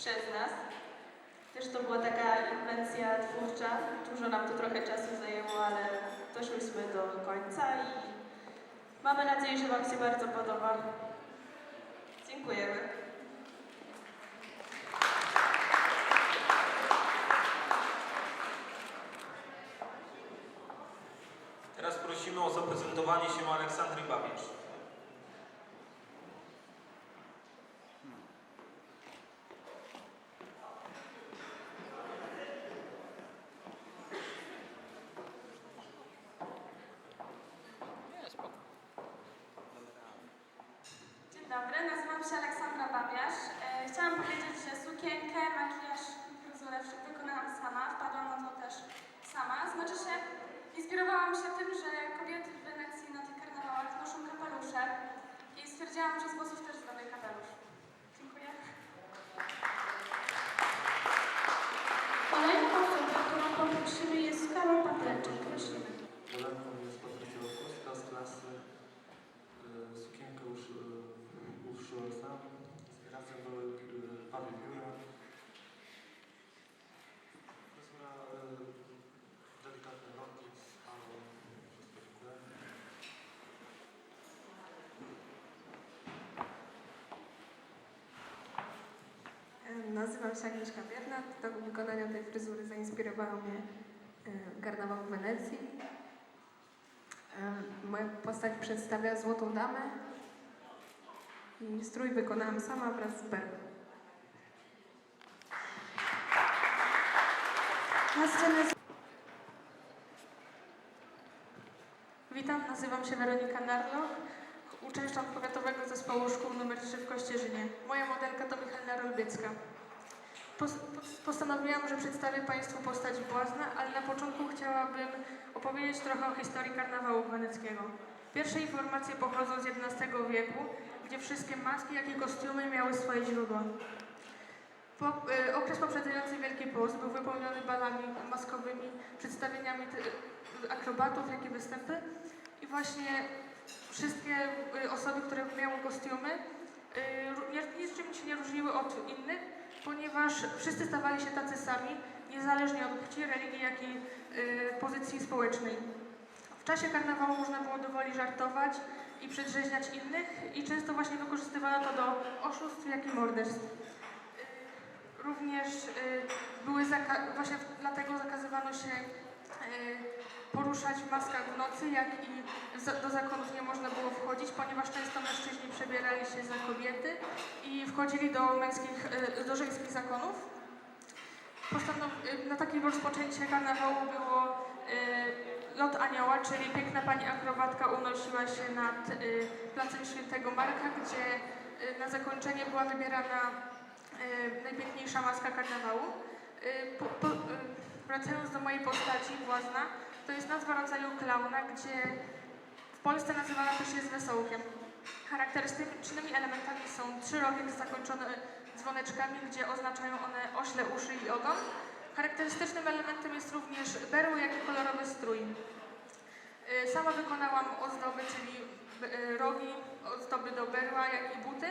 przez nas. Też to była taka inwencja twórcza. Dużo nam to trochę czasu zajęło, ale doszłyśmy do końca i mamy nadzieję, że Wam się bardzo podoba. Dziękujemy. Teraz prosimy o zaprezentowanie się Aleksandry Babisz. Dzień dobry, nazywam się Aleksandra Babiarz. Chciałam powiedzieć, że sukienkę, makijaż i fryzurę wykonałam sama, wpadłam na to też sama. Znaczy się, inspirowałam się tym, że kobiety w Wenecji na tych karnawałach noszą kapelusze i stwierdziłam, że z włosów też zrobię kapelusz. Dziękuję. Kolejną osobą, którą poprosimy, jest Karol Patleczek. Prosimy. Modelką jest Patrycja Oskowska z klasy. Sukienkę uszyłem sam. Inspiracją były Paweł Biura. Fryzura delikatne nogi z palą. Wszystko dziękuję. Nazywam się Agnieszka Biernat. Do wykonania tej fryzury zainspirował mnie karnawał w Wenecji. Moja postać przedstawia złotą damę i strój wykonałam sama wraz z Berą. Na scenę Witam, nazywam się Weronika Narloch. Uczęszczam Powiatowego Zespołu Szkół nr 3 w Kościerzynie. Moja modelka to Michalina Rolbiecka. Postanowiłam, że przedstawię Państwu postać Błazna, ale na początku chciałabym opowiedzieć trochę o historii karnawału weneckiego. Pierwsze informacje pochodzą z XI wieku, gdzie wszystkie maski, jak i kostiumy miały swoje źródła. Okres poprzedzający Wielki Post był wypełniony balami maskowymi, przedstawieniami akrobatów, jak i występy. I właśnie wszystkie osoby, które miały kostiumy, niczym się nie różniły od innych, ponieważ wszyscy stawali się tacy sami, niezależnie od płci, religii, jak i pozycji społecznej. W czasie karnawału można było dowoli żartować i przedrzeźniać innych i często właśnie wykorzystywano to do oszustw, jak i morderstw. Również właśnie dlatego zakazywano się poruszać w maskach w nocy, jak i do zakonów nie można było wchodzić, ponieważ często mężczyźni przebierali się za kobiety i wchodzili do żeńskich zakonów. Na takim rozpoczęcie karnawału było lot anioła, czyli piękna pani akrobatka unosiła się nad placem Świętego Marka, gdzie na zakończenie była wybierana najpiękniejsza maska karnawału. Wracając do mojej postaci, Błazna, to jest nazwa rodzaju klauna, gdzie w Polsce nazywana też jest wesołkiem. Charakterystycznymi elementami są 3 rogi zakończone dzwoneczkami, gdzie oznaczają one ośle uszy i ogon. Charakterystycznym elementem jest również berło, jak i kolorowy strój. Sama wykonałam ozdoby, czyli rogi, ozdoby do berła, jak i buty.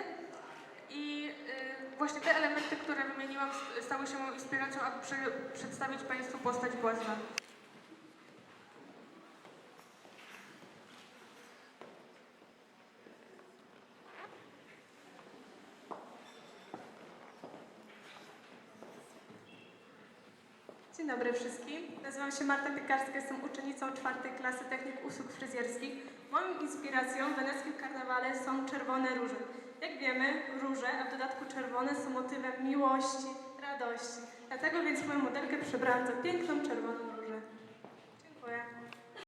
I właśnie te elementy, które wymieniłam, stały się moją inspiracją, aby przedstawić Państwu postać Błazna. Dzień dobry wszystkim. Nazywam się Marta Piekarska, jestem uczennicą 4. klasy Technik Usług Fryzjerskich. Moją inspiracją w weneckim karnawale są czerwone róże. Jak wiemy, róże, a w dodatku czerwone, są motywem miłości, radości. Dlatego więc moją modelkę przebrałam za piękną czerwoną różę. Dziękuję.